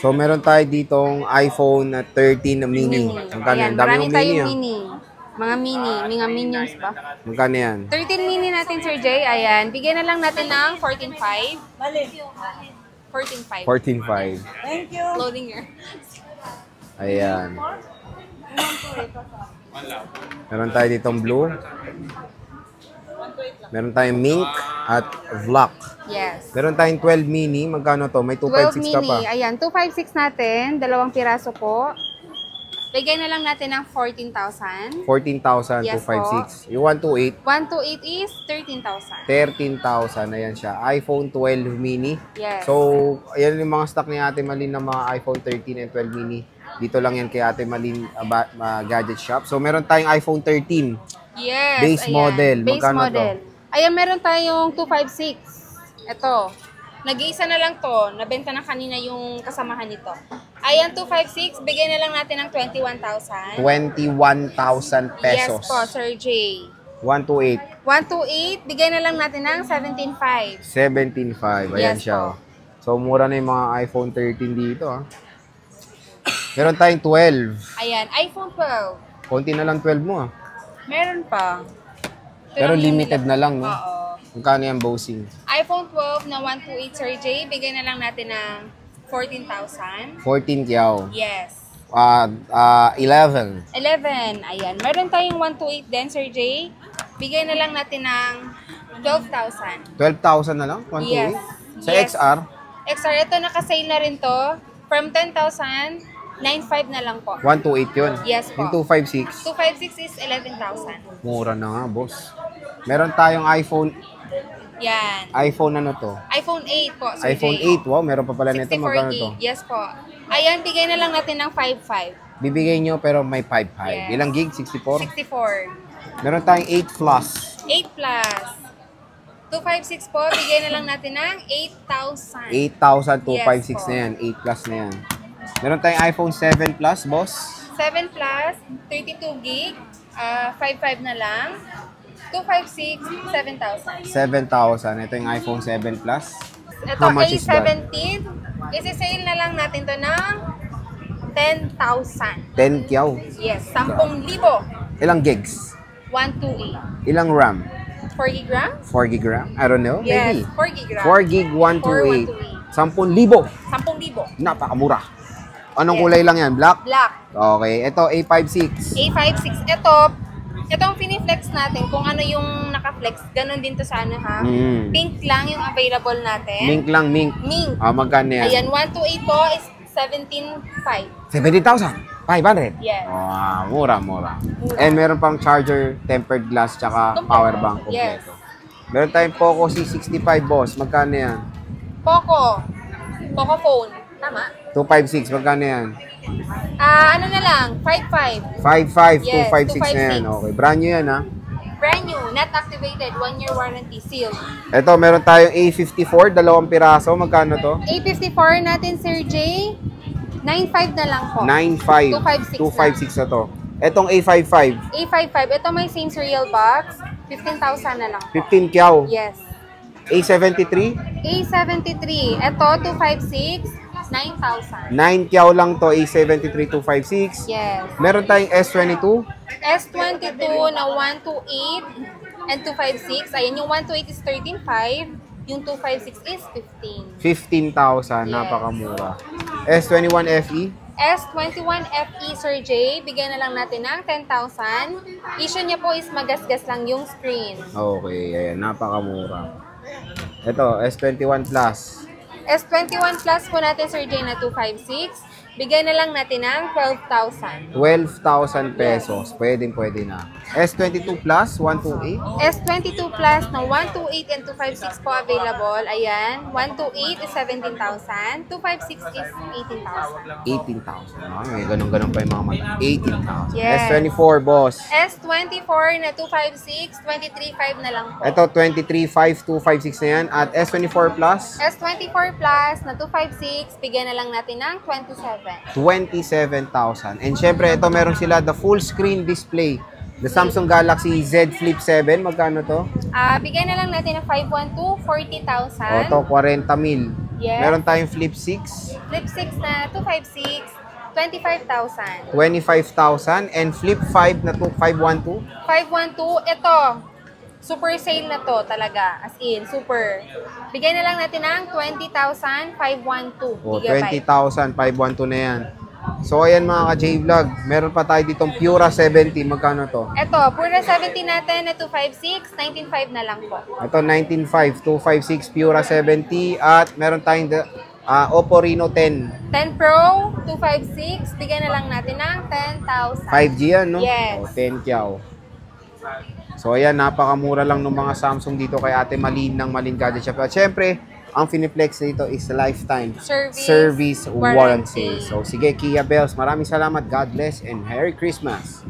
So, meron tayo ditong iPhone 13 mini. Magkano yan? Ayan, Dami marami yung tayong mini, mini. Mga mini, mga minions pa. Magkano yan? 13 mini natin, Sir Jay. Ayan, bigyan na lang natin ng 14.5. 14.5. 14.5. Thank you. Loading here. Ayan. Meron tayo ditong blue. Meron tayong mink at black. Yes. Meron tayong 12 mini. Magkano to? May 12 256 ka pa. mini. Ayan, 256 natin. Dalawang piraso po. Bigay na lang natin ng 14,000. 14,000, Yes 256. Yung 128, 128 is 13,000. 13,000. Ayan siya. iPhone 12 mini. Yes. So, ayan yung mga stock ni Ate Malin ng mga iPhone 13 and 12 mini. Dito lang yan kay Ate Malin Gadget Shop. So, meron tayong iPhone 13. Yes. Base ayan. model. Base Magkano model. Ayan, meron tayong 256. Ito. Nag-iisa na lang to. Nabenta na kanina yung kasamahan nito. Ayan, 256. Bigay na lang natin ng 21,000. 21,000 pesos. Yes po, Sir J. 128. 128. Bigay na lang natin ng 17,500. 17.5. Ayan Yes siya. po. So, mura na yung mga iPhone 13 dito. Meron tayong 12. Ayan, iPhone 12. Konti na lang 12 mo. Meron pa. Ito Pero lang yung limited na lang, no? Oo. Magkano yung bossing? iPhone 12 na 128, Sir J. Bigay na lang natin ng 14,000. 14 kyaw. Yes. 11. 11. Ayan. Meron tayong 128 din, Sir J. Bigay na lang natin ng 12,000. 12,000 na lang? 128? Yes. Sa Yes. XR? XR, ito naka-sale na rin to. From 10,000, 9,500 na lang po. 128 yun? Yes po. Yung 256? 256 is 11,000. Mura na nga, boss. Meron tayong iPhone. Yan. iPhone ano to? iPhone 8 po, Sir iPhone J. 8. Wow, meron pa pala nito. 64 Magkano to? gig. Yes po. Ayan, bigay na lang natin ng 5,500. Bibigay nyo pero may 5.5. Yes. Ilang gig? 64? 64. Meron tayong 8 plus. 8 plus. 256 po, bigay na lang natin ng 8,000. 8,256 Yes, na yan. 8 plus na yan. Meron tayong iPhone 7 plus, boss. 7 plus, 32 gig, 5,500 na lang. 256, 7,000. 7,000. Ito yung iPhone 7 plus. Ito, How much is that? A17. Isi-sale na lang natin to ng 10,000. 10 kyaw. Yes, 10,000. Ilang gigs? 128. Ilang RAM? 4 gig RAM? 4 gig RAM? I don't know. Yes, Maybe. 4 gig RAM. 4 gig 128. 10,000. 10,000. Napakamura. Anong Yes. kulay lang yan? Black? Black. Okay. Ito, A56. A56. Itong Finiflex natin, kung ano yung naka-flex, ganun din to sa ano ha. Pink lang yung available natin. Mink lang, mink. Mink. Magkano yan? Ayan, 128 po is 17,500. 70,500. Yes. Mura. And meron pang charger, tempered glass, tsaka Kompleto. power bank Yes. kompleto. Meron tayong Poco C65, boss. Magkano yan? Poco phone. Tama? 256. Magkano yan? Ano na lang, 5,500. 55, Yes, 256 na yan. 256. Okay. Brand new yan, ha? Brand new, not activated, 1-year warranty, sealed. Ito, meron tayong A54, dalawang piraso. Magkano to? A54 natin, Sir J, 9,500 na lang po. 95. 256 256 na to. Etong A55, A55, ito may same serial box, 15,000 na lang po. 15 kyaw. Yes. A73, A73, ito 256, 9,000. 9 kyaw lang to. A73, 256. Yes. Meron tayong S22, S22 na 128 and 256. Ayan, yung 128 is 13,500. Yung 256 is 15. 15,000. Yes. Napakamura. S21 FE, S21 FE, Sir J, bigyan na lang natin ng 10,000. Issue niya po is magasgas lang yung screen. okay. Ayan, napakamura. Ito, S21 Plus. S21 Plus po natin, Sir J, na 256. Bigyan na lang natin ng 12,000. 12,000 pesos. Pwede na. S22 Plus, 128. S22 Plus na 128 and 256 po available. Ayan, 128 is 17,000. 256 is 18,000. 18,000. May ganun-ganun pa yung mga mata. 18,000. Yes. S24, boss. S24 na 256, 23,500 na lang po. Ito, 23,500, 256 na yan. At S24 Plus, S24 Plus na 256, bigyan na lang natin ng 27. 27,000. And syempre, ito meron sila the full screen display. The Samsung Galaxy Z Flip 7. Magkano to? Bigyan na lang natin ng 512, 40,000. Ito, 40 mil. Yes. Meron tayong Flip 6, Flip 6 na 256, 25,000. 25,000. And Flip 5 na 512, 512, ito. Super sale na to talaga. As in, super. Bigay na lang natin ng 20,512 o gigabyte. 20,000, 512 na yan. So, ayan mga ka-J-Vlog, meron pa tayo ditong Pura 70. Magkano to? Ito, Pura 70 natin na 256, 19,500 na lang po. Ito, 19.5, 256 Pura 70. At meron tayong Oppo Reno 10. 10 Pro, 256, bigay na lang natin ng 10,000. 5G yan, no? Yes. O, 10 kyaw. So, ayan, napakamura lang ng mga Samsung dito kay Ate Malin ng Malin Gadget Shop. At syempre, ang Finiplex dito is lifetime Service warranty. warranty. So, sige, Kia Bells, maraming salamat. God bless and Merry Christmas.